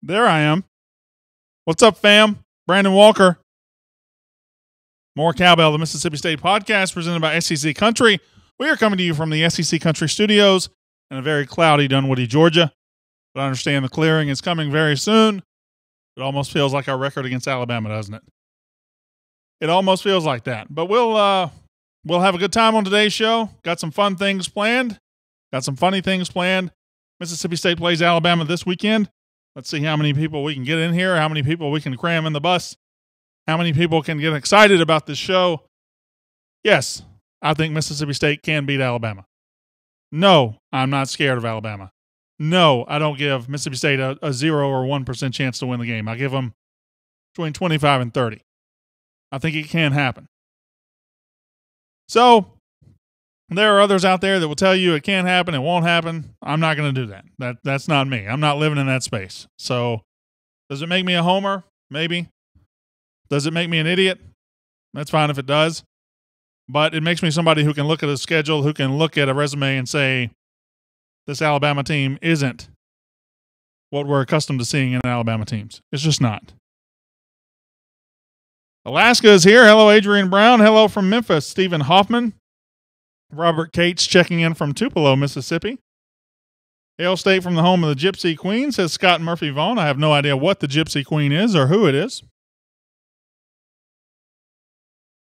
There I am. What's up, fam? Brandon Walker. More Cowbell, the Mississippi State podcast presented by SEC Country. We are coming to you from the SEC Country studios in a very cloudy Dunwoody, Georgia. But I understand the clearing is coming very soon. It almost feels like our record against Alabama, doesn't it? It almost feels like that. But we'll have a good time on today's show. Got some fun things planned. Got some funny things planned. Mississippi State plays Alabama this weekend. Let's see how many people we can get in here, how many people we can cram in the bus, how many people can get excited about this show. Yes, I think Mississippi State can beat Alabama. No, I'm not scared of Alabama. No, I don't give Mississippi State a 0 or 1% chance to win the game. I give them between 25 and 30. I think it can happen. So, there are others out there that will tell you it can't happen, it won't happen. I'm not going to do that. That's not me. I'm not living in that space. So, does it make me a homer? Maybe. Does it make me an idiot? That's fine if it does. But it makes me somebody who can look at a schedule, who can look at a resume and say, this Alabama team isn't what we're accustomed to seeing in Alabama teams. It's just not. Alaska is here. Hello, Adrian Brown. Hello from Memphis, Stephen Hoffman. Robert Cates checking in from Tupelo, Mississippi. Hail State from the home of the Gypsy Queen, says Scott Murphy Vaughn. I have no idea what the Gypsy Queen is or who it is.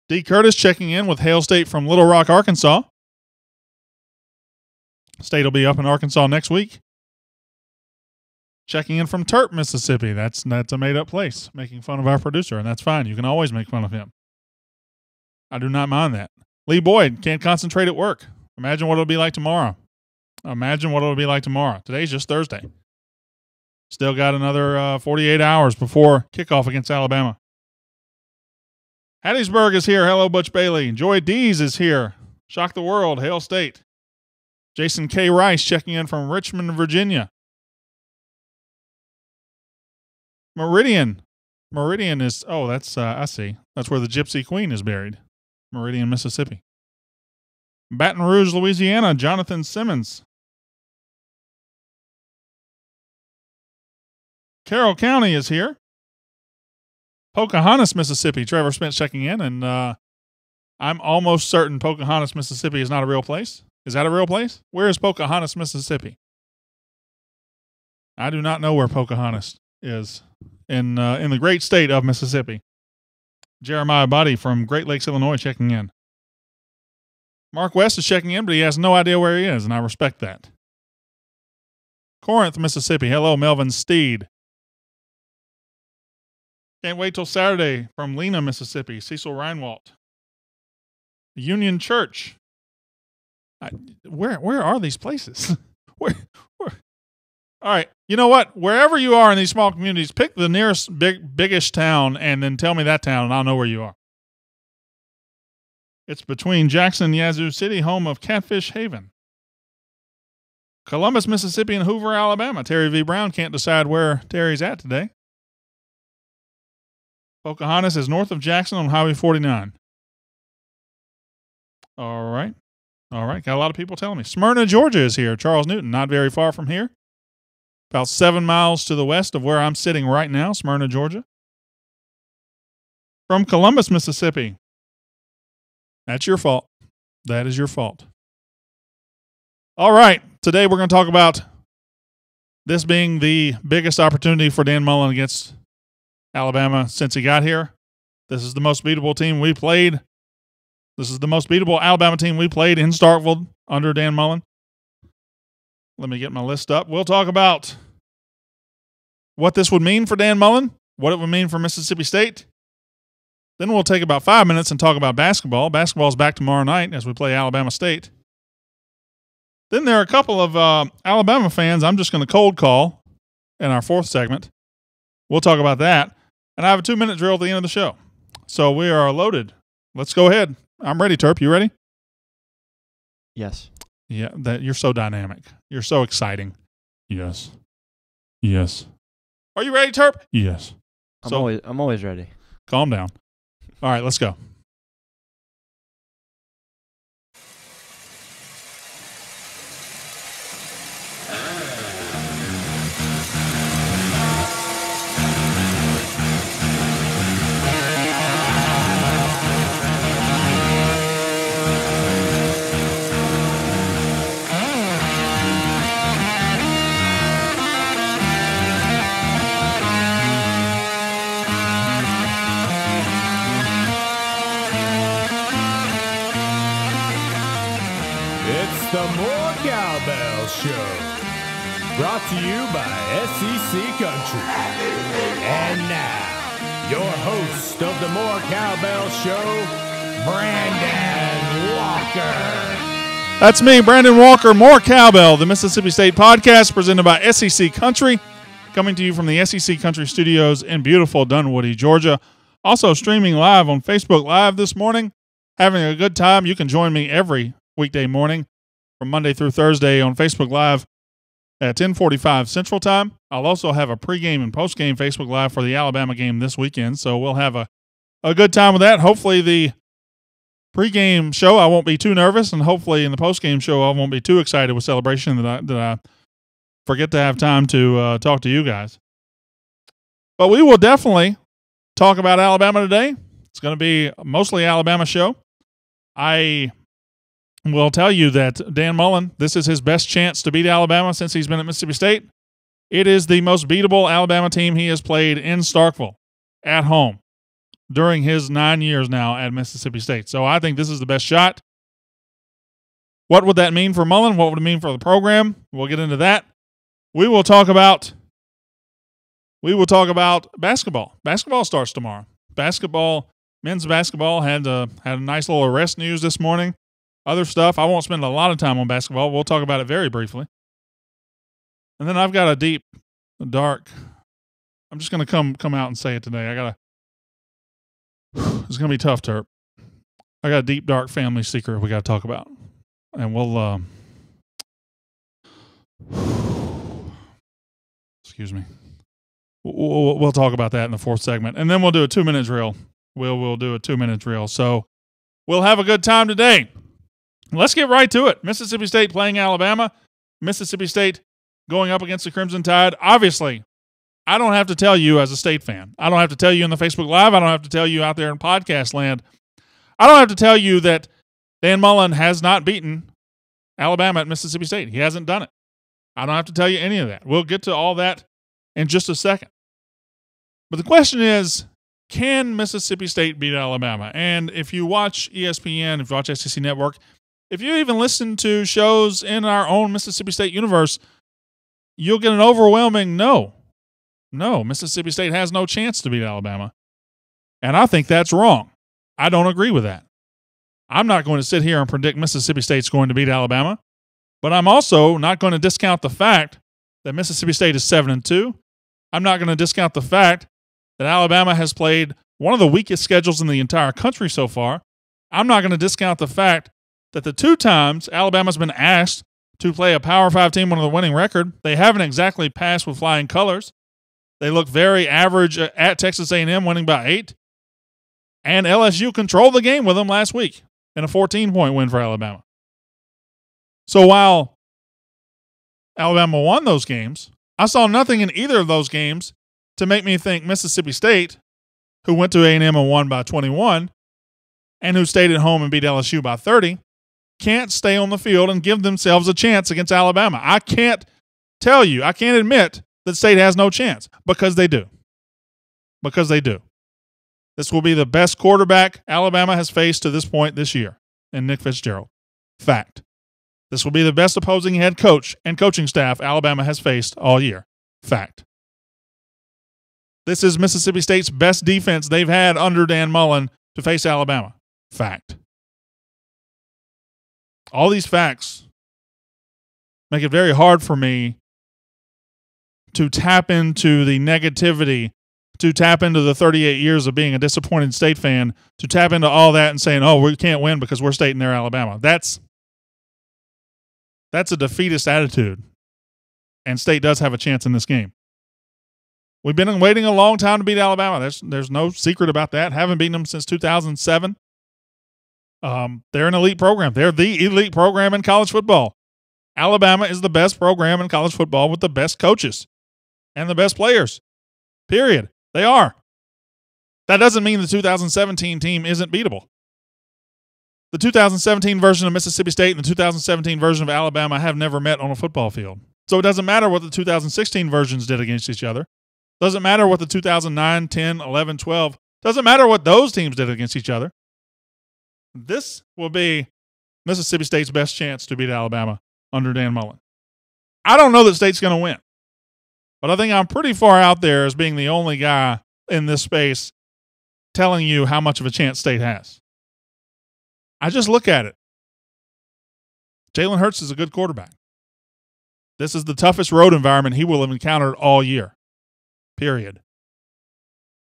D. Curtis checking in with Hail State from Little Rock, Arkansas. State will be up in Arkansas next week. Checking in from Turp, Mississippi. That's a made-up place, making fun of our producer, and that's fine. You can always make fun of him. I do not mind that. Lee Boyd can't concentrate at work. Imagine what it'll be like tomorrow. Today's just Thursday. Still got another 48 hours before kickoff against Alabama. Hattiesburg is here. Hello, Butch Bailey. Joy Dees is here. Shock the world. Hail State. Jason K. Rice checking in from Richmond, Virginia. Meridian is, I see. That's where the Gypsy Queen is buried. Meridian, Mississippi. Baton Rouge, Louisiana, Jonathan Simmons. Carroll County is here. Pocahontas, Mississippi. Trevor Spence checking in, and I'm almost certain Pocahontas, Mississippi is not a real place. Is that a real place? Where is Pocahontas, Mississippi? I do not know where Pocahontas is in the great state of Mississippi. Jeremiah Buddy from Great Lakes, Illinois, checking in. Mark West is checking in, but he has no idea where he is, and I respect that. Corinth, Mississippi. Hello, Melvin Steed. Can't wait till Saturday from Lena, Mississippi. Cecil Reinwald. Union Church. Where are these places? Where? All right. You know what? Wherever you are in these small communities, pick the nearest biggest town and then tell me that town, and I'll know where you are. It's between Jackson and Yazoo City, home of Catfish Haven. Columbus, Mississippi, and Hoover, Alabama. Terry V. Brown can't decide where Terry's at today. Pocahontas is north of Jackson on Highway 49. All right. Got a lot of people telling me. Smyrna, Georgia is here. Charles Newton, not very far from here. About 7 miles to the west of where I'm sitting right now, Smyrna, Georgia. From Columbus, Mississippi. That's your fault. That is your fault. All right. Today we're going to talk about this being the biggest opportunity for Dan Mullen against Alabama since he got here. This is the most beatable team we played. This is the most beatable Alabama team we played in Starkville under Dan Mullen. Let me get my list up. We'll talk about what this would mean for Dan Mullen, what it would mean for Mississippi State. Then we'll take about 5 minutes and talk about basketball. Basketball's back tomorrow night as we play Alabama State. Then there are a couple of Alabama fans I'm just going to cold call in our fourth segment. We'll talk about that. And I have a 2-minute drill at the end of the show. So we are loaded. Let's go ahead. I'm ready, Terp. You ready? Yes. Yeah, you're so dynamic. You're so exciting. Yes. Are you ready, Terp? Yes. I'm always ready. Calm down. All right, let's go. It's the More Cowbell Show, brought to you by SEC Country. And now, your host of the More Cowbell Show, Brandon Walker. That's me, Brandon Walker, More Cowbell, the Mississippi State podcast presented by SEC Country, coming to you from the SEC Country studios in beautiful Dunwoody, Georgia. Also streaming live on Facebook Live this morning. Having a good time. You can join me every weekday morning from Monday through Thursday on Facebook Live at 10:45 Central Time. I'll also have a pregame and postgame Facebook Live for the Alabama game this weekend, so we'll have a good time with that. Hopefully the pregame show I won't be too nervous, and hopefully in the postgame show I won't be too excited with celebration that I forget to have time to talk to you guys. But we will definitely talk about Alabama today. It's going to be mostly Alabama show. I will tell you that Dan Mullen, this is his best chance to beat Alabama since he's been at Mississippi State. It is the most beatable Alabama team he has played in Starkville at home during his 9 years now at Mississippi State. So I think this is the best shot. What would that mean for Mullen? What would it mean for the program? We'll get into that. We will talk about basketball. Basketball starts tomorrow. Men's basketball had a nice little arrest news this morning. Other stuff, I won't spend a lot of time on basketball. We'll talk about it very briefly. And then I've got a deep, dark, I'm just going to come out and say it today. It's going to be tough, Terp. I got a deep, dark family secret we got to talk about. And we'll, excuse me. We'll talk about that in the fourth segment. And then we'll do a 2-minute drill. We'll do a 2-minute drill. So we'll have a good time today. Let's get right to it. Mississippi State playing Alabama. Mississippi State going up against the Crimson Tide. Obviously, I don't have to tell you as a State fan. I don't have to tell you in the Facebook Live. I don't have to tell you out there in podcast land. I don't have to tell you that Dan Mullen has not beaten Alabama at Mississippi State. He hasn't done it. I don't have to tell you any of that. We'll get to all that in just a second. But the question is, can Mississippi State beat Alabama? And if you watch ESPN, if you watch SEC Network, if you even listen to shows in our own Mississippi State universe, you'll get an overwhelming no. No, Mississippi State has no chance to beat Alabama. And I think that's wrong. I don't agree with that. I'm not going to sit here and predict Mississippi State's going to beat Alabama, but I'm also not going to discount the fact that Mississippi State is 7-2. I'm not going to discount the fact that Alabama has played one of the weakest schedules in the entire country so far. I'm not going to discount the fact that the 2 times Alabama's been asked to play a Power 5 team with a winning record, they haven't exactly passed with flying colors. They look very average at Texas A&M, winning by 8. And LSU controlled the game with them last week in a 14-point win for Alabama. So while Alabama won those games, I saw nothing in either of those games to make me think Mississippi State, who went to A&M and won by 21, and who stayed at home and beat LSU by 30, can't stay on the field and give themselves a chance against Alabama. I can't admit that State has no chance, because they do. Because they do. This will be the best quarterback Alabama has faced to this point this year in Nick Fitzgerald. Fact. This will be the best opposing head coach and coaching staff Alabama has faced all year. Fact. This is Mississippi State's best defense they've had under Dan Mullen to face Alabama. Fact. All these facts make it very hard for me to tap into the negativity, to tap into the 38 years of being a disappointed State fan, to tap into all that and saying, oh, we can't win because we're State and they're Alabama. That's a defeatist attitude, and State does have a chance in this game. We've been waiting a long time to beat Alabama. There's no secret about that. Haven't beaten them since 2007. They're an elite program. They're the elite program in college football. Alabama is the best program in college football with the best coaches and the best players. Period. They are. That doesn't mean the 2017 team isn't beatable. The 2017 version of Mississippi State and the 2017 version of Alabama have never met on a football field. So it doesn't matter what the 2016 versions did against each other. Doesn't matter what the 2009, 10, 11, 12. Doesn't matter what those teams did against each other. This will be Mississippi State's best chance to beat Alabama under Dan Mullen. I don't know that State's going to win, but I think I'm pretty far out there as being the only guy in this space telling you how much of a chance State has. I just look at it. Jalen Hurts is a good quarterback. This is the toughest road environment he will have encountered all year, period.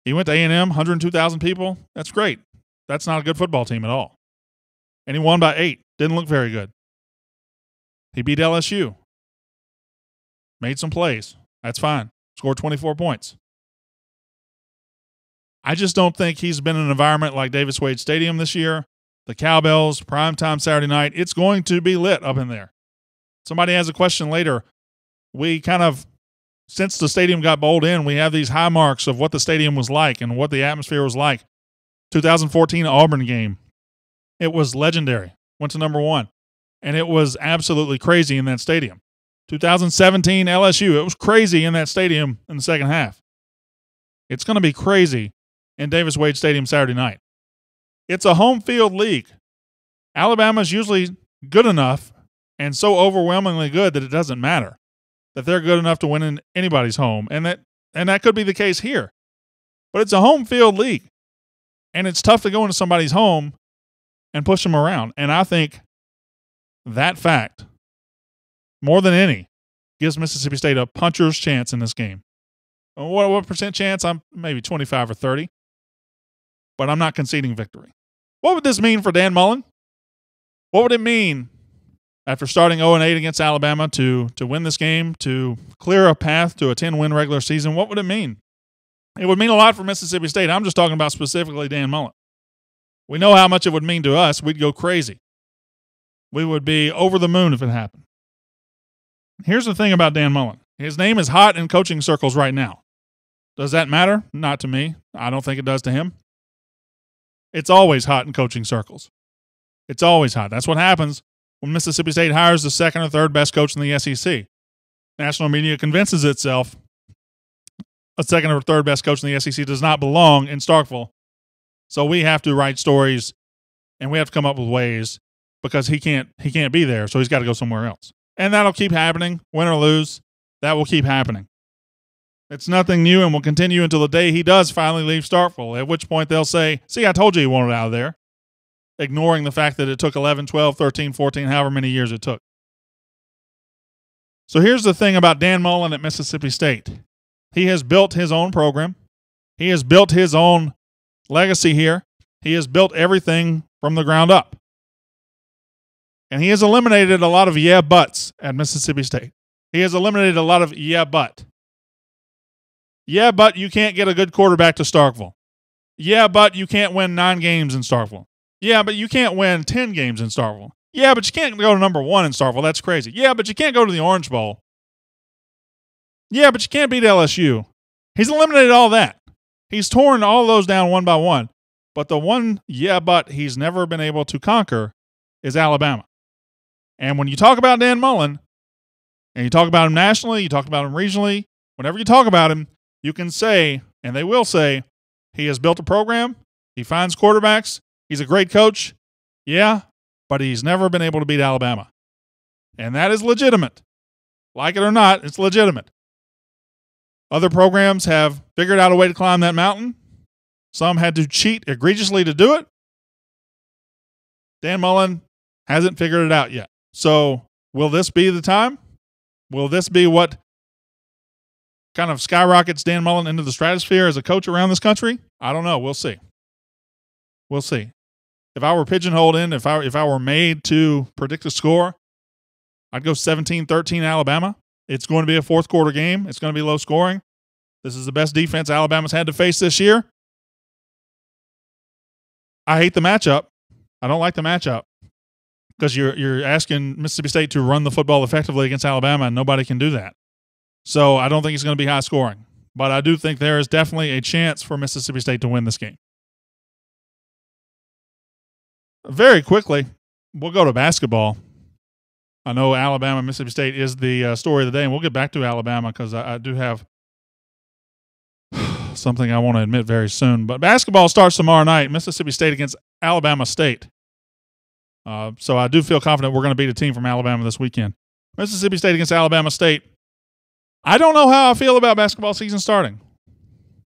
He went to A&M, 102,000 people. That's great. That's not a good football team at all. And he won by 8. Didn't look very good. He beat LSU. Made some plays. That's fine. Scored 24 points. I just don't think he's been in an environment like Davis Wade Stadium this year. The Cowbells, primetime Saturday night. It's going to be lit up in there. Somebody has a question later. We kind of, since the stadium got bowled in, we have these high marks of what the stadium was like and what the atmosphere was like. 2014 Auburn game. It was legendary. Went to number 1. And it was absolutely crazy in that stadium. 2017 LSU. It was crazy in that stadium in the second half. It's going to be crazy in Davis Wade Stadium Saturday night. It's a home field league. Alabama's usually good enough and so overwhelmingly good that it doesn't matter, that they're good enough to win in anybody's home, and that could be the case here. But it's a home field league, and it's tough to go into somebody's home and push them around. And I think that fact, more than any, gives Mississippi State a puncher's chance in this game. What percent chance? I'm maybe 25 or 30. But I'm not conceding victory. What would this mean for Dan Mullen? What would it mean after starting 0-8 against Alabama to win this game, to clear a path to a 10-win regular season? What would it mean? It would mean a lot for Mississippi State. I'm just talking about specifically Dan Mullen. We know how much it would mean to us. We'd go crazy. We would be over the moon if it happened. Here's the thing about Dan Mullen. His name is hot in coaching circles right now. Does that matter? Not to me. I don't think it does to him. It's always hot in coaching circles. It's always hot. That's what happens when Mississippi State hires the second or third best coach in the SEC. National media convinces itself a second or third best coach in the SEC does not belong in Starkville. So we have to write stories and we have to come up with ways because he can't be there, so he's got to go somewhere else. And that'll keep happening, win or lose. That will keep happening. It's nothing new and will continue until the day he does finally leave Starkville, at which point they'll say, see, I told you he wanted out of there, ignoring the fact that it took 11, 12, 13, 14, however many years it took. So here's the thing about Dan Mullen at Mississippi State. He has built his own program. He has built his own legacy here. He has built everything from the ground up. And he has eliminated a lot of yeah buts at Mississippi State. He has eliminated a lot of yeah but. Yeah, but you can't get a good quarterback to Starkville. Yeah, but you can't win 9 games in Starkville. Yeah, but you can't win 10 games in Starkville. Yeah, but you can't go to number 1 in Starkville. That's crazy. Yeah, but you can't go to the Orange Bowl. Yeah, but you can't beat LSU. He's eliminated all that. He's torn all those down one by one. But the one yeah, but he's never been able to conquer is Alabama. And when you talk about Dan Mullen, and you talk about him nationally, you talk about him regionally, whenever you talk about him, you can say, and they will say, he has built a program, he finds quarterbacks, he's a great coach, yeah, but he's never been able to beat Alabama. And that is legitimate. Like it or not, it's legitimate. Other programs have figured out a way to climb that mountain. Some had to cheat egregiously to do it. Dan Mullen hasn't figured it out yet. So will this be the time? Will this be what kind of skyrockets Dan Mullen into the stratosphere as a coach around this country? I don't know. We'll see. We'll see. If I were pigeonholed in, if I were made to predict a score, I'd go 17-13 Alabama. It's going to be a fourth quarter game. It's going to be low scoring. This is the best defense Alabama's had to face this year. I hate the matchup. I don't like the matchup because you're asking Mississippi State to run the football effectively against Alabama, and nobody can do that. So I don't think it's going to be high scoring. But I do think there is definitely a chance for Mississippi State to win this game. Very quickly, we'll go to basketball. I know Alabama, Mississippi State is the story of the day, and we'll get back to Alabama because I do have something I want to admit very soon. But basketball starts tomorrow night, Mississippi State against Alabama State. So I do feel confident we're going to beat a team from Alabama this weekend. Mississippi State against Alabama State. I don't know how I feel about basketball season starting.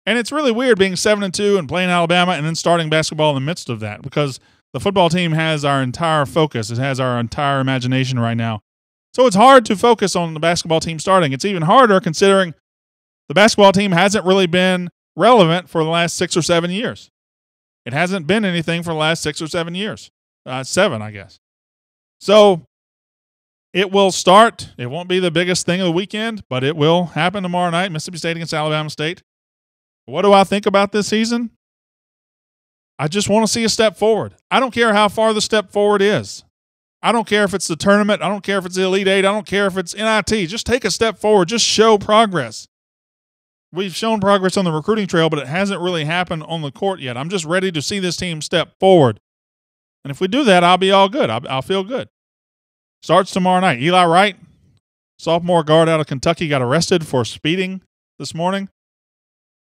And it's really weird being 7-2 and playing Alabama and then starting basketball in the midst of that, because the football team has our entire focus. It has our entire imagination right now. So it's hard to focus on the basketball team starting. It's even harder considering the basketball team hasn't really been relevant for the last 6 or 7 years. It hasn't been anything for the last 6 or 7 years. 7, I guess. So it will start. It won't be the biggest thing of the weekend, but it will happen tomorrow night, Mississippi State against Alabama State. What do I think about this season? I just want to see a step forward. I don't care how far the step forward is. I don't care if it's the tournament. I don't care if it's the Elite Eight. I don't care if it's NIT. Just take a step forward. Just show progress. We've shown progress on the recruiting trail, but it hasn't really happened on the court yet. I'm just ready to see this team step forward. And if we do that, I'll be all good. I'll feel good. Starts tomorrow night. Eli Wright, sophomore guard out of Kentucky, got arrested for speeding this morning.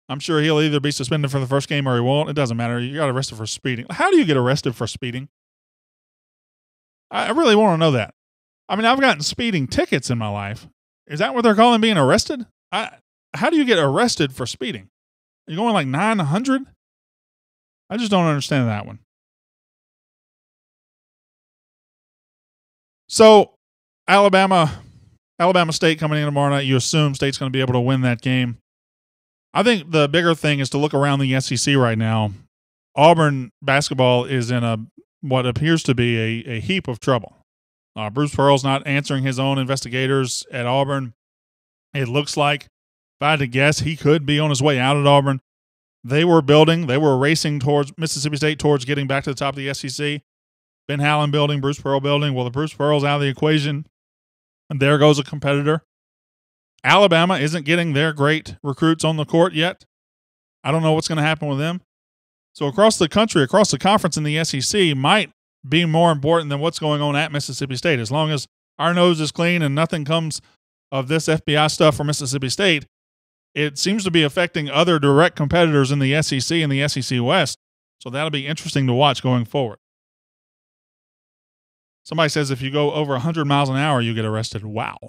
I'm sure he'll either be suspended for the first game or he won't. It doesn't matter. You got arrested for speeding. How do you get arrested for speeding? I really want to know that. I mean, I've gotten speeding tickets in my life. Is that what they're calling being arrested? How do you get arrested for speeding? You're going like 900? I just don't understand that one. So, Alabama State coming in tomorrow night, you assume State's going to be able to win that game. I think the bigger thing is to look around the SEC right now. Auburn basketball is in what appears to be a heap of trouble. Bruce Pearl's not answering his own investigators at Auburn. It looks like, if I had to guess, he could be on his way out at Auburn. They were racing towards Mississippi State, towards getting back to the top of the SEC. Ben Hallen building, Bruce Pearl building. Well, the Bruce Pearl's out of the equation, and there goes a competitor. Alabama isn't getting their great recruits on the court yet. I don't know what's going to happen with them. So across the country, across the conference in the SEC might be more important than what's going on at Mississippi State. As long as our nose is clean and nothing comes of this FBI stuff for Mississippi State, it seems to be affecting other direct competitors in the SEC and the SEC West. So that'll be interesting to watch going forward. Somebody says if you go over 100 miles an hour, you get arrested. Wow.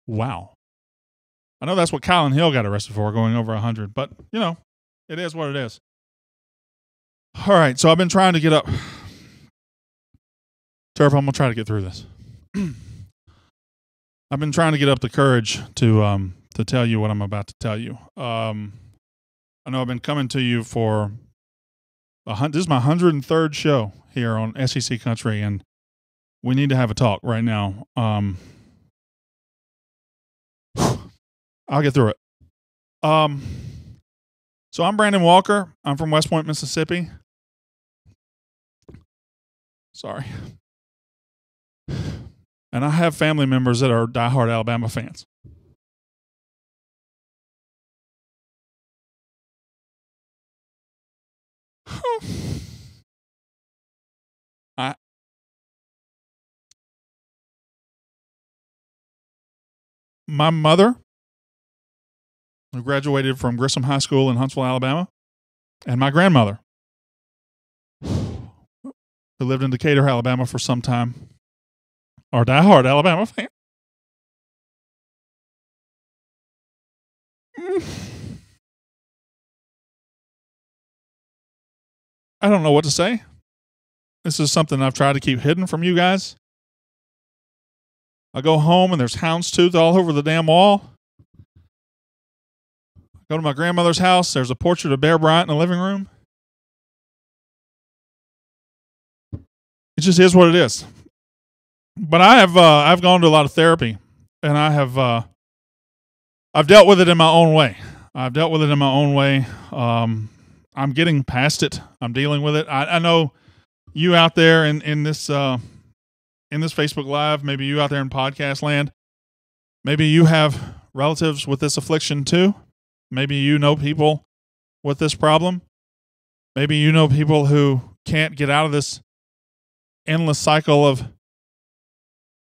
I know that's what Colin Hill got arrested for, going over 100. But, it is what it is. All right, so I've been trying to get up. Turf, I'm going to try to get through this. I've been trying to get up the courage to tell you what I'm about to tell you. I know I've been coming to you for this is my 103rd show here on SEC Country, and we need to have a talk right now. I'll get through it. So I'm Brandon Walker. I'm from West Point, Mississippi. Sorry. And I have family members that are diehard Alabama fans. My mother, who graduated from Grissom High School in Huntsville, Alabama, and my grandmother, who lived in Decatur, Alabama for some time, are diehard Alabama fans. I don't know what to say. This is something I've tried to keep hidden from you guys. I go home and there's houndstooth all over the damn wall. I go to my grandmother's house. There's a portrait of Bear Bryant in the living room. It just is what it is. But I've gone to a lot of therapy, and I've dealt with it in my own way. I'm getting past it. I'm dealing with it. I know you out there in this Facebook Live, maybe you out there in podcast land, maybe you have relatives with this affliction too. Maybe you know people with this problem. Maybe you know people who can't get out of this endless cycle of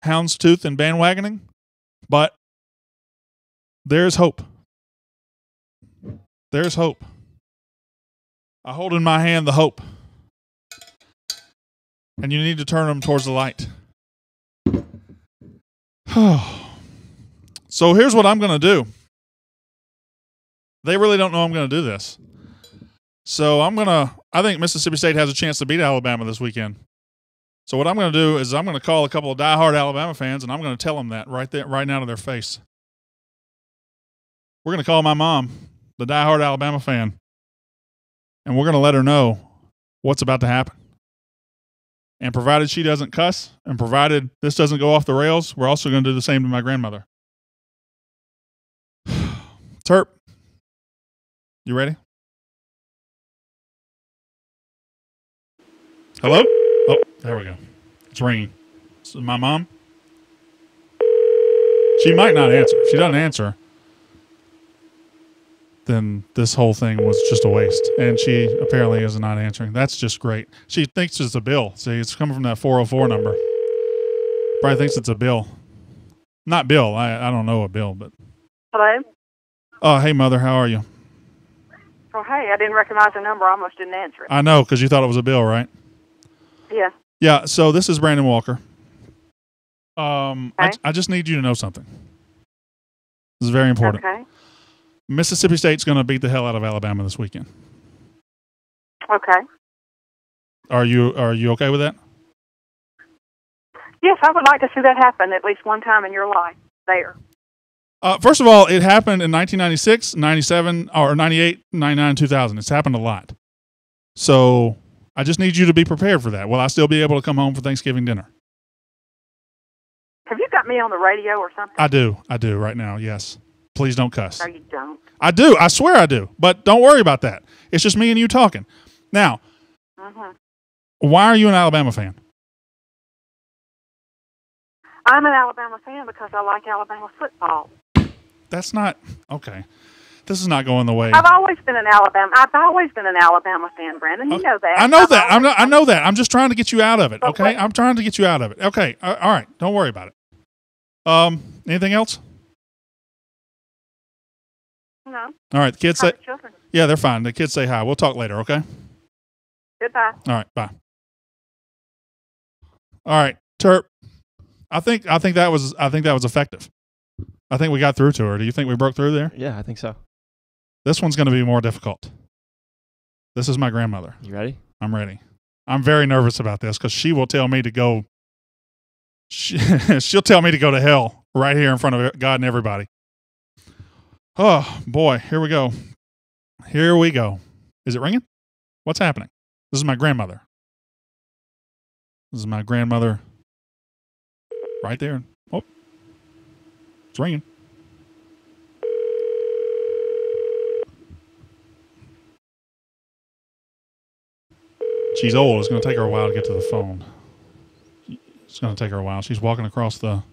houndstooth and bandwagoning. But there's hope. There's hope. I hold in my hand the hope. and you need to turn them towards the light. So here's what I'm going to do. They really don't know I'm going to do this. So I think Mississippi State has a chance to beat Alabama this weekend. So what I'm going to do is I'm going to call a couple of diehard Alabama fans, and I'm going to tell them that right now to their face. We're going to call my mom, the diehard Alabama fan, and we're going to let her know what's about to happen. And provided she doesn't cuss, and provided this doesn't go off the rails, we're also going to do the same to my grandmother. Terp, you ready? Hello? Oh, there we go. It's ringing. This is my mom. She might not answer. If she doesn't answer, then this whole thing was just a waste. And she apparently is not answering. That's just great. She thinks it's a bill. See, it's coming from that 404 number. Probably thinks it's a bill. Not Bill. I don't know a bill, but. Hello? Oh, hey, Mother. How are you? Oh, hey, I didn't recognize the number. I almost didn't answer it. I know, because you thought it was a bill, right? Yeah. Yeah, so this is Brandon Walker. Okay. I just need you to know something. This is very important. Okay. Mississippi State's going to beat the hell out of Alabama this weekend. Okay. Are you okay with that? Yes, I would like to see that happen at least one time in your life there. First of all, it happened in 1996, 97, or 98, 99, 2000. It's happened a lot. So I just need you to be prepared for that. Will I still be able to come home for Thanksgiving dinner? Have you got me on the radio or something? I do right now, yes. Please don't cuss. No, you don't. I do. I swear I do. But don't worry about that. It's just me and you talking. Now, why are you an Alabama fan? I'm an Alabama fan because I like Alabama football. That's not okay. This is not going the way. I've always been an Alabama fan, Brandon. You know that. I know that. I know that. I'm just trying to get you out of it. Okay, I'm trying to get you out of it. Okay, all right. Don't worry about it. Anything else? No. All right. The kids say, children. yeah, they're fine. The kids say hi. We'll talk later. Okay. Goodbye. All right. Bye. All right, Terp. I think that was effective. I think we got through to her. Do you think we broke through there? Yeah, I think so. This one's going to be more difficult. This is my grandmother. You ready? I'm ready. I'm very nervous about this because she will tell me to go. She'll tell me to go to hell right here in front of God and everybody. Oh, boy. Here we go. Here we go. Is it ringing? What's happening? This is my grandmother. This is my grandmother right there. Oh, it's ringing. She's old. It's going to take her a while to get to the phone. It's going to take her a while. She's walking across the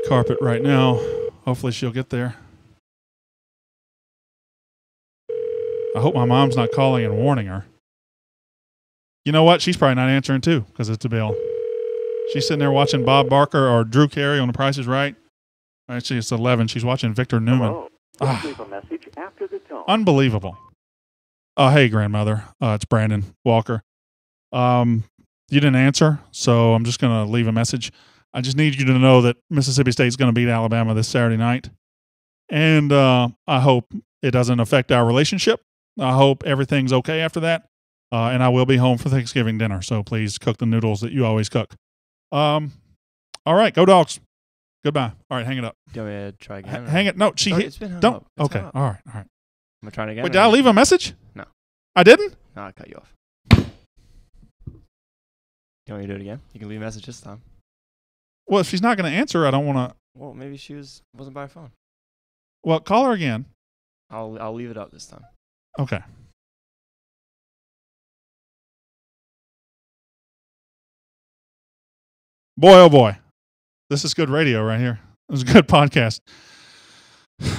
carpet right now. Hopefully she'll get there. I hope my mom's not calling and warning her. You know what? She's probably not answering too because it's a bill. She's sitting there watching Bob Barker or Drew Carey on The Price is Right. Actually, it's 11. She's watching Victor Newman. Leave a message after the tone. Unbelievable. Hey, grandmother. It's Brandon Walker. You didn't answer, so I'm just going to leave a message. I just need you to know that Mississippi State's going to beat Alabama this Saturday night. And I hope it doesn't affect our relationship. I hope everything's okay after that. And I will be home for Thanksgiving dinner, so please cook the noodles that you always cook. All right, go Dogs. Goodbye. All right, hang it up. Do you want me to try again? Hang it. No, It's been hung don't. up. It's Okay, hung up. all right. Am I trying again? Wait, did I leave a message? No. I didn't? No, I cut you off. You want me to do it again? You can leave a message this time. Well, if she's not going to answer, I don't want to. Well, maybe she wasn't by her phone. Well, call her again. I'll leave it up this time. Okay. Boy, oh boy. This is good radio right here. This is a good podcast.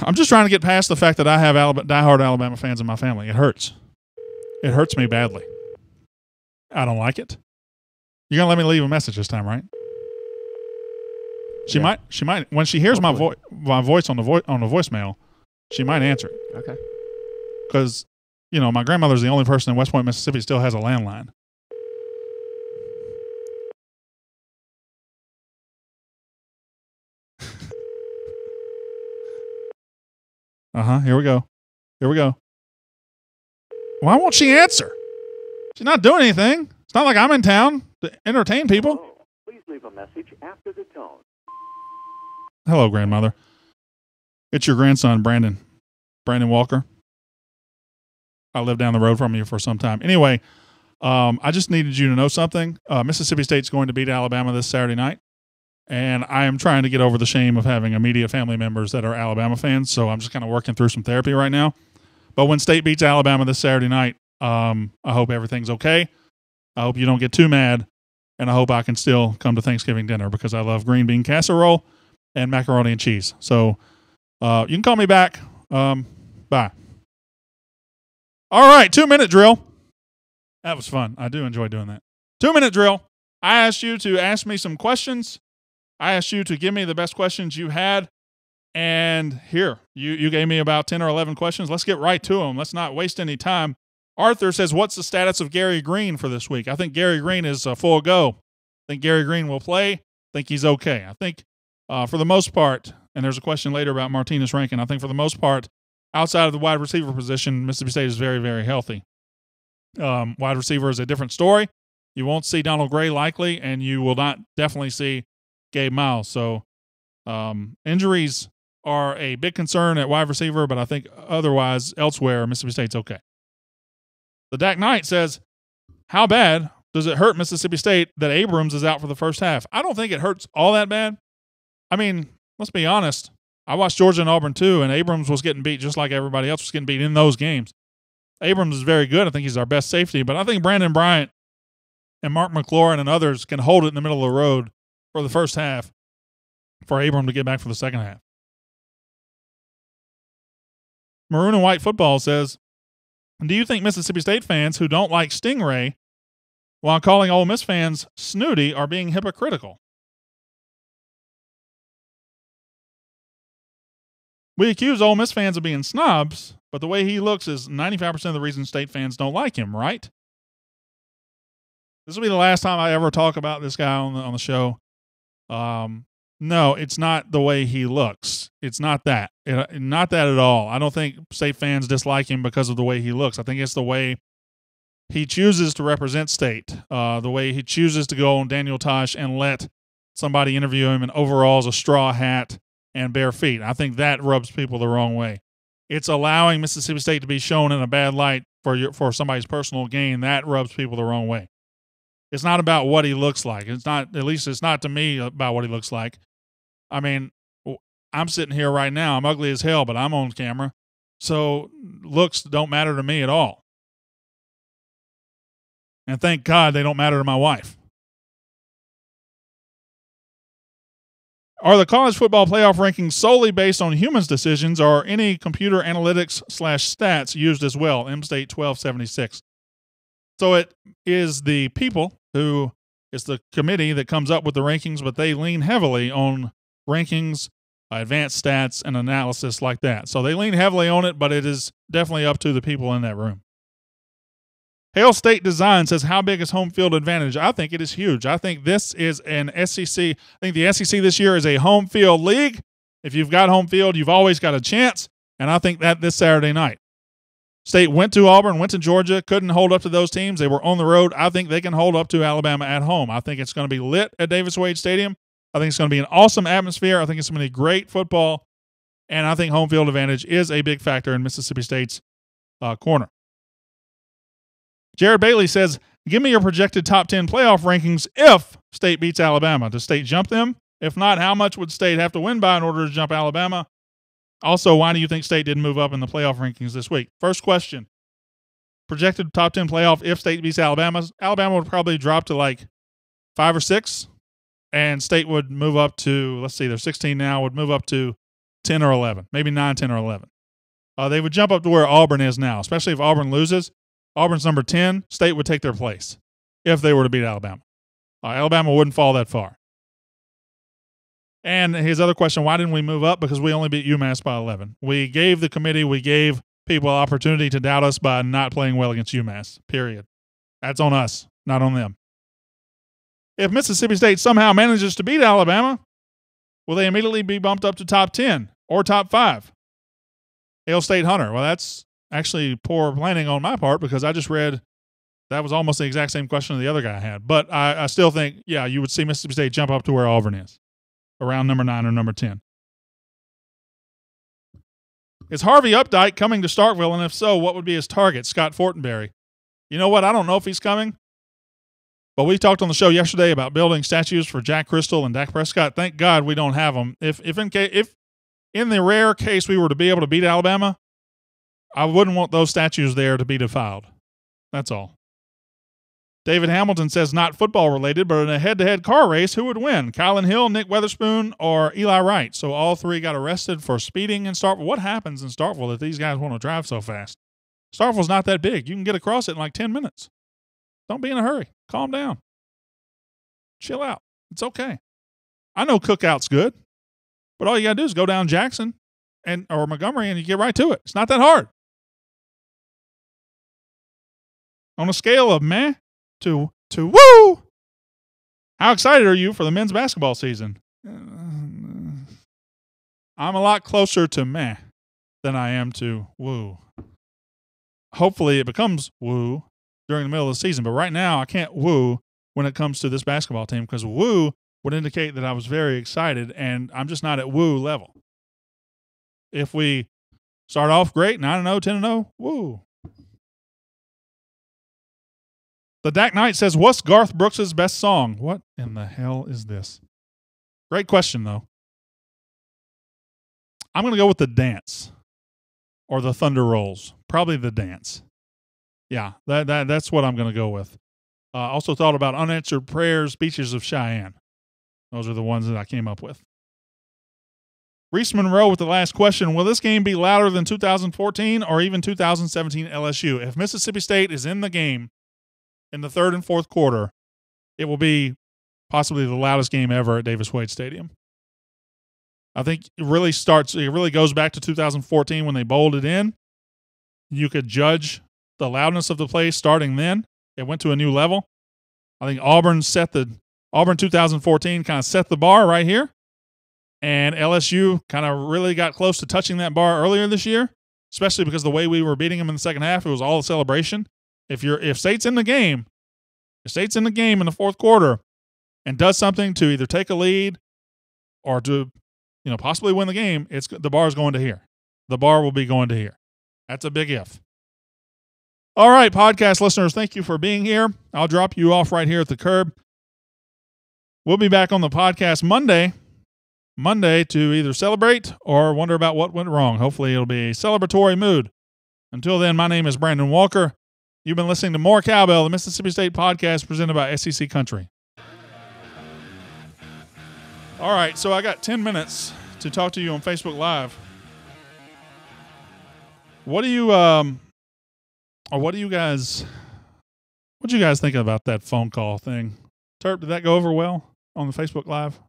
I'm just trying to get past the fact that I have diehard Alabama fans in my family. It hurts. It hurts me badly. I don't like it. You're going to let me leave a message this time, right? She might, when she hears my voice on the voicemail, she might answer it. Okay. Because, my grandmother's the only person in West Point, Mississippi still has a landline. Here we go. Here we go. Why won't she answer? She's not doing anything. It's not like I'm in town to entertain people. Hello. Please leave a message after the tone. Hello, grandmother. It's your grandson, Brandon Walker. I lived down the road from you for some time. Anyway, I just needed you to know something. Mississippi State's going to beat Alabama this Saturday night. And I am trying to get over the shame of having immediate family members that are Alabama fans. So I'm just kind of working through some therapy right now. But when State beats Alabama this Saturday night, I hope everything's okay. I hope you don't get too mad. And I hope I can still come to Thanksgiving dinner because I love green bean casserole and macaroni and cheese. So you can call me back. Bye. All right, 2-minute drill. That was fun. I do enjoy doing that. 2-minute drill. I asked you to ask me some questions. I asked you to give me the best questions you had. And here, you gave me about 10 or 11 questions. Let's get right to them. Let's not waste any time. Arthur says, what's the status of Gary Green for this week? I think Gary Green is full go. I think Gary Green will play. I think he's okay. I think for the most part, and there's a question later about Martinez Rankin, I think for the most part, outside of the wide receiver position, Mississippi State is very, very healthy. Wide receiver is a different story. You won't see Donald Gray likely, and you will not definitely see Gabe Miles. So injuries are a big concern at wide receiver, but I think otherwise, elsewhere, Mississippi State's okay. The Dak Knight says, how bad does it hurt Mississippi State that Abrams is out for the first half? I don't think it hurts all that bad. I mean, let's be honest. I watched Georgia and Auburn too, and Abrams was getting beat just like everybody else was getting beat in those games. Abrams is very good. I think he's our best safety, but I think Brandon Bryant and Mark McLaurin and others can hold it in the middle of the road for the first half for Abrams to get back for the second half. Maroon and White Football says, do you think Mississippi State fans who don't like Stingray while calling Ole Miss fans snooty are being hypocritical? We accuse Ole Miss fans of being snobs, but the way he looks is 95% of the reason State fans don't like him, right? This will be the last time I ever talk about this guy on the show. No, it's not the way he looks. It's not that. Not that at all. I don't think State fans dislike him because of the way he looks. I think it's the way he chooses to represent State, the way he chooses to go on Daniel Tosh and let somebody interview him in overalls, a straw hat, and bare feet. I think that rubs people the wrong way. It's allowing Mississippi State to be shown in a bad light for somebody's personal gain. That rubs people the wrong way. It's not about what he looks like. It's not, at least it's not to me about what he looks like. I mean, I'm sitting here right now. I'm ugly as hell, but I'm on camera. So looks don't matter to me at all. And thank God they don't matter to my wife. Are the college football playoff rankings solely based on humans' decisions, or are any computer analytics / stats used as well? M-State 1276. So it is the people who is the committee that comes up with the rankings, but they lean heavily on rankings, advanced stats, and analysis like that. So they lean heavily on it, but it is definitely up to the people in that room. Hail State Design says, how big is home field advantage? I think it is huge. I think this is an SEC. I think the SEC this year is a home field league. If you've got home field, you've always got a chance, and I think that this Saturday night. State went to Auburn, went to Georgia, couldn't hold up to those teams. They were on the road. I think they can hold up to Alabama at home. I think it's going to be lit at Davis Wade Stadium. I think it's going to be an awesome atmosphere. I think it's going to be great football, and I think home field advantage is a big factor in Mississippi State's corner. Jared Bailey says, give me your projected top 10 playoff rankings if State beats Alabama. Does State jump them? If not, how much would State have to win by in order to jump Alabama? Also, why do you think State didn't move up in the playoff rankings this week? First question, projected top 10 playoff if State beats Alabama. Alabama would probably drop to like 5 or 6, and State would move up to, let's see, they're 16 now, would move up to 10 or 11, maybe 9, 10, or 11. They would jump up to where Auburn is now, especially if Auburn loses. Auburn's number 10. State would take their place if they were to beat Alabama. Alabama wouldn't fall that far. And his other question, why didn't we move up? Because we only beat UMass by 11. We gave the committee, we gave people an opportunity to doubt us by not playing well against UMass, period. That's on us, not on them. If Mississippi State somehow manages to beat Alabama, will they immediately be bumped up to top 10 or top 5? Hail State Hunter. Well, that's actually poor planning on my part because I just read that was almost the exact same question the other guy had. But I still think, yeah, you would see Mississippi State jump up to where Auburn is, around number 9 or number 10. Is Harvey Updike coming to Starkville? And if so, what would be his target? Scott Fortenberry. You know what? I don't know if he's coming. But we talked on the show yesterday about building statues for Jack Crystal and Dak Prescott. Thank God we don't have them. If in the rare case we were to be able to beat Alabama, I wouldn't want those statues there to be defiled. That's all. David Hamilton says not football related, but in a head-to-head car race, who would win? Kylan Hill, Nick Weatherspoon, or Eli Wright? So all three got arrested for speeding in Starkville. What happens in Starkville if these guys want to drive so fast? Starkville's not that big. You can get across it in like 10 minutes. Don't be in a hurry. Calm down. Chill out. It's okay. I know Cookout's good, but all you got to do is go down Jackson or Montgomery and you get right to it. It's not that hard. On a scale of meh to woo, how excited are you for the men's basketball season? I'm a lot closer to meh than I am to woo. Hopefully it becomes woo during the middle of the season, but right now I can't woo when it comes to this basketball team because woo would indicate that I was very excited, and I'm just not at woo level. If we start off great, 9-0, 10-0, woo. The Dak Knight says, what's Garth Brooks' best song? What in the hell is this? Great question, though. I'm going to go with The Dance or The Thunder Rolls. Probably The Dance. Yeah, that's what I'm going to go with. Also thought about Unanswered Prayers, Beaches of Cheyenne. Those are the ones that I came up with. Reese Monroe with the last question. Will this game be louder than 2014 or even 2017 LSU? If Mississippi State is in the game in the third and fourth quarter, it will be possibly the loudest game ever at Davis Wade Stadium. I think it really goes back to 2014 when they bowled it in. You could judge the loudness of the place starting then. It went to a new level. I think Auburn 2014 kind of set the bar right here. And LSU kind of really got close to touching that bar earlier this year, especially because the way we were beating them in the second half, it was all a celebration. If State's in the game, in the fourth quarter and does something to either take a lead or to, possibly win the game, the bar is going to here. The bar will be going to here. That's a big if. All right, podcast listeners, thank you for being here. I'll drop you off right here at the curb. We'll be back on the podcast Monday to either celebrate or wonder about what went wrong. Hopefully it'll be a celebratory mood. Until then, my name is Brandon Walker. You've been listening to More Cowbell, the Mississippi State podcast presented by SEC Country. All right, so I got 10 minutes to talk to you on Facebook Live. What do you guys think about that phone call thing? Terp, did that go over well on the Facebook Live?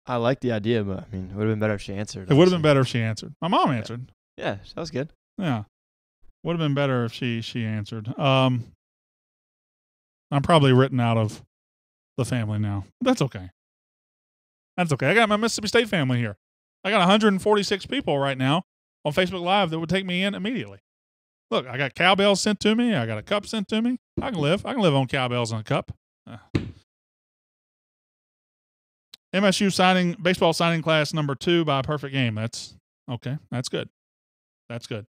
I like the idea, but it would have been better if she answered. It would have been better if she answered. My mom answered. Yeah, that was good. Yeah. Would have been better if she answered. I'm probably written out of the family now. That's okay. That's okay. I got my Mississippi State family here. I got 146 people right now on Facebook Live that would take me in immediately. Look, I got cowbells sent to me. I got a cup sent to me. I can live on cowbells and a cup. MSU baseball signing class number 2 by a perfect game. That's okay. That's good. That's good.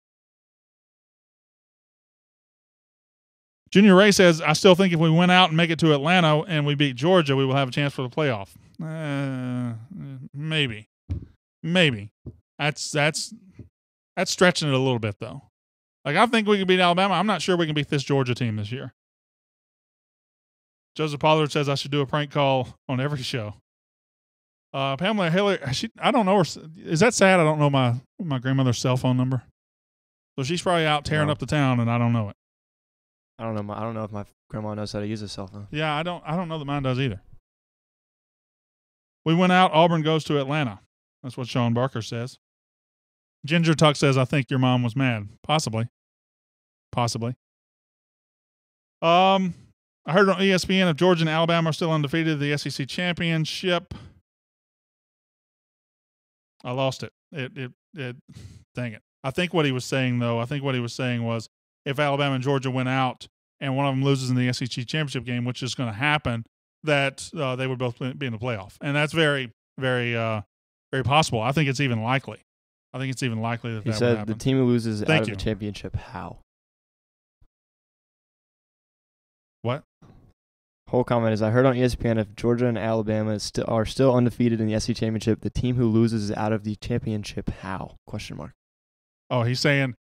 Junior Ray says, I still think if we went out and make it to Atlanta and we beat Georgia, we will have a chance for the playoff. Maybe. That's stretching it a little bit, though. Like, I think we can beat Alabama. I'm not sure we can beat this Georgia team this year. Joseph Pollard says I should do a prank call on every show. Pamela Hillary, I don't know her. Is that sad? I don't know my grandmother's cell phone number. So she's probably out tearing up the town, and I don't know it. I don't know if my grandma knows how to use a cell phone. Yeah, I don't know that mine does either. We went out. Auburn goes to Atlanta. That's what Sean Barker says. Ginger Tuck says, I think your mom was mad. Possibly. I heard on ESPN if Georgia and Alabama are still undefeated, the SEC championship. I lost it. Dang it. I think what he was saying was if Alabama and Georgia went out and one of them loses in the SEC championship game, which is going to happen, that they would both be in the playoff. And that's very, very, very possible. I think it's even likely. That He would happen. said the team who loses out of you. the championship, how? What? Whole comment is, I heard on ESPN if Georgia and Alabama are still undefeated in the SEC championship, the team who loses is out of the championship, how? Question mark. Oh, he's saying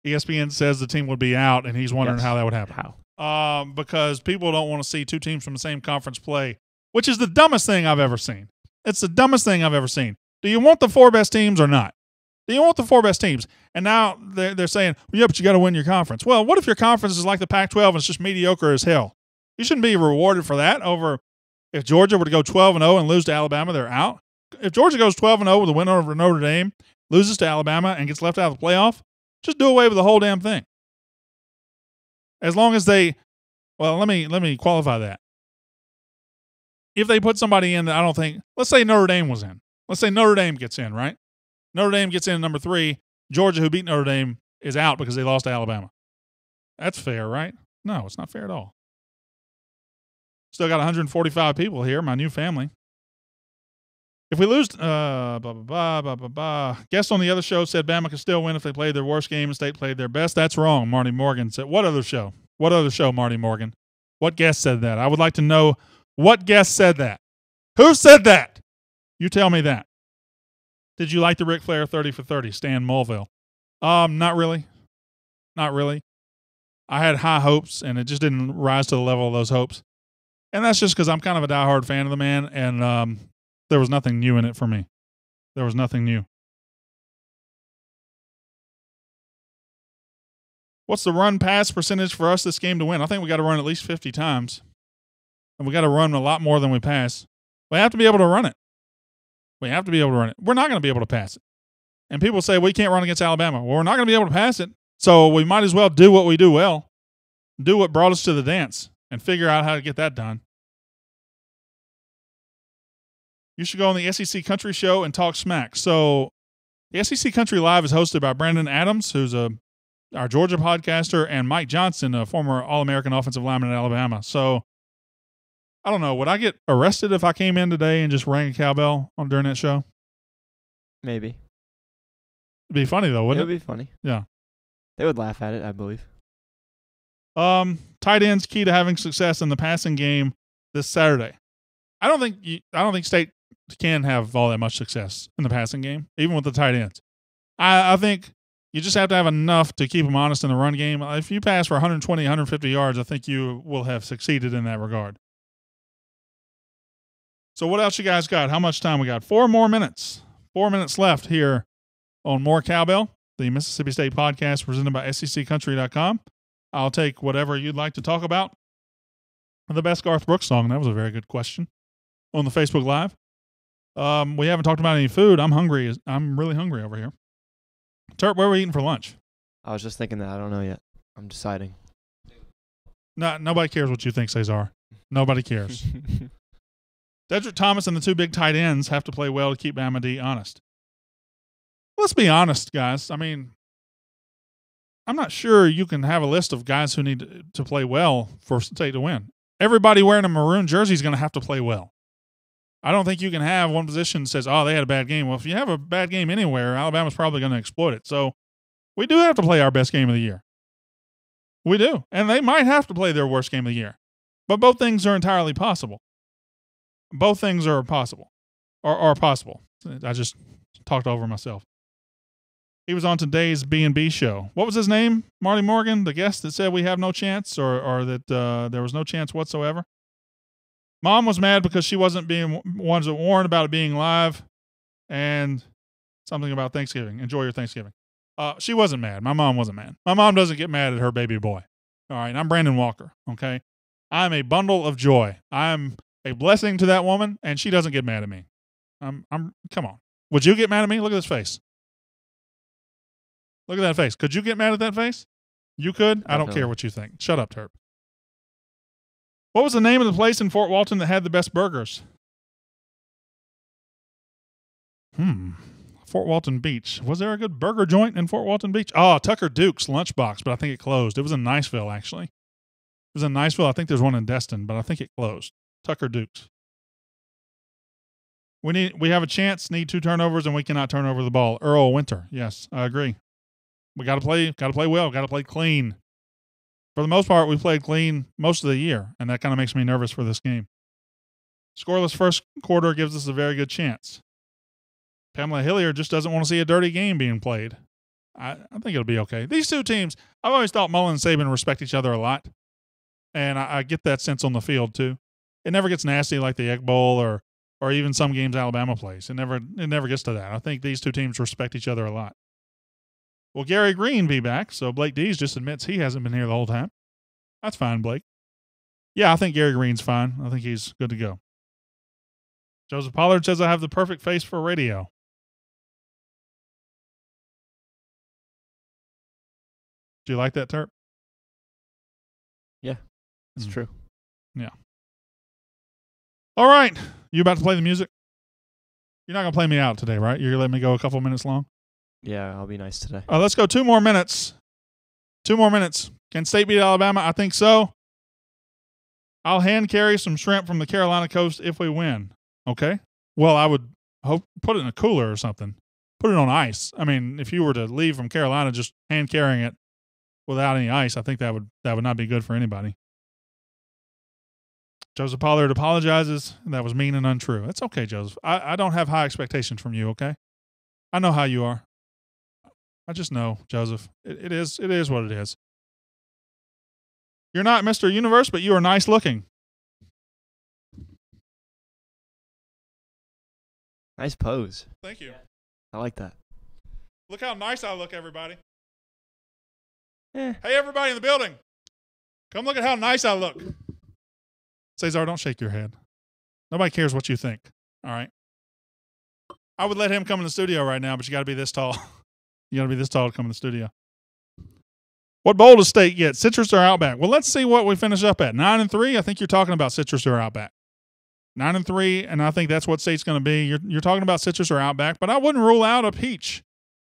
ESPN says the team would be out, and he's wondering Yes. how that would happen. How? Because people don't want to see two teams from the same conference play, which is the dumbest thing I've ever seen. It's the dumbest thing I've ever seen. Do you want the 4 best teams or not? Do you want the 4 best teams? And now they're saying, well, yeah, but you got to win your conference. Well, what if your conference is like the Pac-12 and it's just mediocre as hell? You shouldn't be rewarded for that over if Georgia were to go 12-0 and lose to Alabama, they're out. If Georgia goes 12-0 with a win over Notre Dame, loses to Alabama, and gets left out of the playoff, just do away with the whole damn thing. As long as they, well, let me qualify that. If they put somebody in that I don't think, let's say Notre Dame was in. Let's say Notre Dame gets in, right? Notre Dame gets in at number 3. Georgia, who beat Notre Dame, is out because they lost to Alabama. That's fair, right? No, it's not fair at all. Still got 145 people here, my new family. If we lose, Guest on the other show said Bama could still win if they played their worst game and State played their best. That's wrong, Marty Morgan said. What other show? What other show, Marty Morgan? What guest said that? I would like to know what guest said that. Who said that? You tell me that. Did you like the Ric Flair 30 for 30, Stan Mulville? Not really. Not really. I had high hopes, and it just didn't rise to the level of those hopes. And that's just because I'm kind of a diehard fan of the man, and there was nothing new in it for me. There was nothing new. What's the run-pass percentage for us this game to win? I think we got to run at least 50 times. And we got to run a lot more than we pass. We have to be able to run it. We have to be able to run it. We're not going to be able to pass it. And people say, we can't run against Alabama. Well, we're not going to be able to pass it. So we might as well do what we do well. Do what brought us to the dance and figure out how to get that done. You should go on the SEC Country Show and talk smack. So the SEC Country Live is hosted by Brandon Adams, who's our Georgia podcaster, and Mike Johnson, a former All-American offensive lineman at Alabama. So I don't know. Would I get arrested if I came in today and just rang a cowbell during that show? Maybe. It'd be funny, though, wouldn't it? It would be funny. Yeah. They would laugh at it, I believe. Tight ends key to having success in the passing game this Saturday. I don't think State can have all that much success in the passing game, even with the tight ends. I think you just have to have enough to keep them honest in the run game. If you pass for 120, 150 yards, I think you will have succeeded in that regard. So what else you guys got? How much time we got? 4 more minutes. 4 minutes left here on More Cowbell, the Mississippi State podcast presented by SECCountry.com. I'll take whatever you'd like to talk about. The best Garth Brooks song. That was a very good question on the Facebook Live. We haven't talked about any food. I'm hungry. I'm really hungry over here. Turp, where are we eating for lunch? I was just thinking that. I don't know yet. I'm deciding. No, nobody cares what you think, Cesar. Nobody cares. Dedrick Thomas and the 2 big tight ends have to play well to keep Bama D honest. Let's be honest, guys. I mean, I'm not sure you can have a list of guys who need to play well for State to win. Everybody wearing a maroon jersey is going to have to play well. I don't think you can have one position that says, oh, they had a bad game. Well, if you have a bad game anywhere, Alabama's probably going to exploit it. So we do have to play our best game of the year. We do. And they might have to play their worst game of the year. But both things are entirely possible. Both things are possible. Or are possible. I just talked over myself. He was on today's B&B show. What was his name? Marty Morgan, the guest that said we have no chance or that there was no chance whatsoever? Mom was mad because she wasn't being warned about it being live and something about Thanksgiving. Enjoy your Thanksgiving. She wasn't mad. My mom wasn't mad. My mom doesn't get mad at her baby boy. All right, I'm Brandon Walker, okay? I'm a bundle of joy. I'm a blessing to that woman, and she doesn't get mad at me. Come on. Would you get mad at me? Look at this face. Look at that face. Could you get mad at that face? You could? I don't care what you think. Shut up, Terp. What was the name of the place in Fort Walton that had the best burgers? Fort Walton Beach. Was there a good burger joint in Fort Walton Beach? Oh, Tucker Duke's Lunchbox, but I think it closed. It was in Niceville, actually. It was in Niceville. I think there's one in Destin, but I think it closed. Tucker Duke's. We have a chance, need 2 turnovers, and we cannot turn over the ball. Earl Winter. Yes, I agree. We got to play well, got to play clean. For the most part, we played clean most of the year, and that kind of makes me nervous for this game. Scoreless first quarter gives us a very good chance. Pamela Hilliard just doesn't want to see a dirty game being played. I think it'll be okay. These two teams, I've always thought Mullen and Saban respect each other a lot, and I get that sense on the field too. It never gets nasty like the Egg Bowl or even some games Alabama plays. It never gets to that. I think these two teams respect each other a lot. Will Gary Green be back? So Blake Dees just admits he hasn't been here the whole time. That's fine, Blake. Yeah, I think Gary Green's fine. I think he's good to go. Joseph Pollard says I have the perfect face for radio. Do you like that, Terp? Yeah, it's true. Yeah. All right. You about to play the music? You're not going to play me out today, right? You're going to let me go a couple minutes long? Yeah, I'll be nice today. Let's go 2 more minutes. 2 more minutes. Can State beat Alabama? I think so. I'll hand carry some shrimp from the Carolina coast if we win. Okay? Well, I would hope put it in a cooler or something. Put it on ice. I mean, if you were to leave from Carolina just hand carrying it without any ice, I think that would not be good for anybody. Joseph Pollard apologizes. That was mean and untrue. It's okay, Joseph. I don't have high expectations from you, okay? I know how you are. I just know, Joseph. It is what it is. You're not Mr. Universe, but you are nice looking. Nice pose. Thank you. I like that. Look how nice I look, everybody. Eh. Hey, everybody in the building. Come look at how nice I look. Cesar, don't shake your head. Nobody cares what you think. All right? I would let him come in the studio right now, but you got to be this tall. You got to be this tall to come in the studio. What bowl does State get? Citrus or Outback? Well, let's see what we finish up at. 9-3. I think you're talking about Citrus or Outback. 9-3, and I think that's what State's going to be. You're talking about Citrus or Outback, but I wouldn't rule out a peach.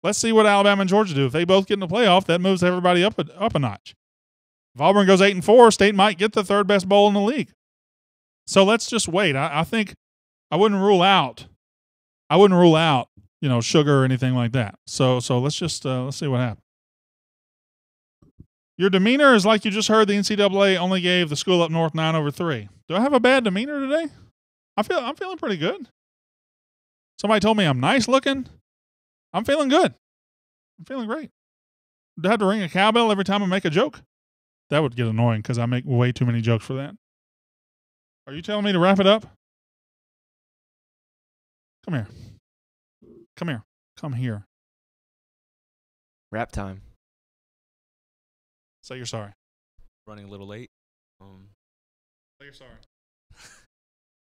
Let's see what Alabama and Georgia do. If they both get in the playoff, that moves everybody up a notch. If Auburn goes 8-4, State might get the 3rd best bowl in the league. So let's just wait. I think I wouldn't rule out. Sugar or anything like that. So let's just let's see what happens. Your demeanor is like you just heard the NCAA only gave the school up north 9/3. Do I have a bad demeanor today? I'm feeling pretty good. Somebody told me I'm nice looking. I'm feeling good. I'm feeling great. Do I have to ring a cowbell every time I make a joke? That would get annoying because I make way too many jokes for that. Are you telling me to wrap it up? Come here. Come here. Come here. Rap time. Say you're sorry. Running a little late. Say you're sorry.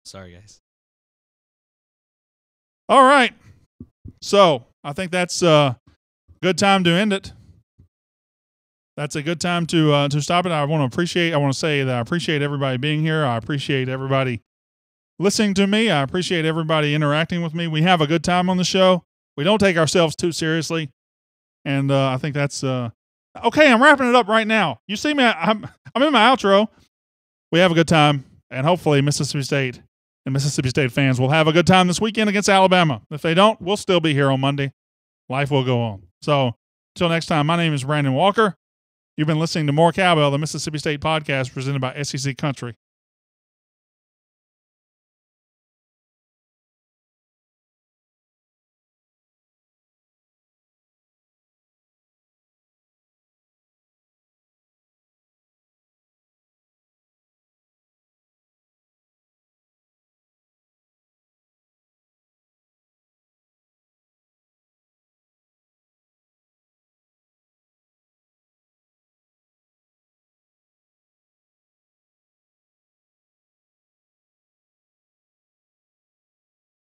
Sorry, guys. All right. So I think that's a good time to end it. That's a good time to stop it. I want to say that I appreciate everybody being here. I appreciate everybody listening to me. I appreciate everybody interacting with me. We have a good time on the show. We don't take ourselves too seriously. And I think that's okay. I'm wrapping it up right now. You see me, I'm in my outro. We have a good time, and hopefully Mississippi State and Mississippi State fans will have a good time this weekend against Alabama. If they don't, we'll still be here on Monday. Life will go on. So until next time, my name is Brandon Walker. You've been listening to More Cowbell, the Mississippi State podcast presented by SEC Country.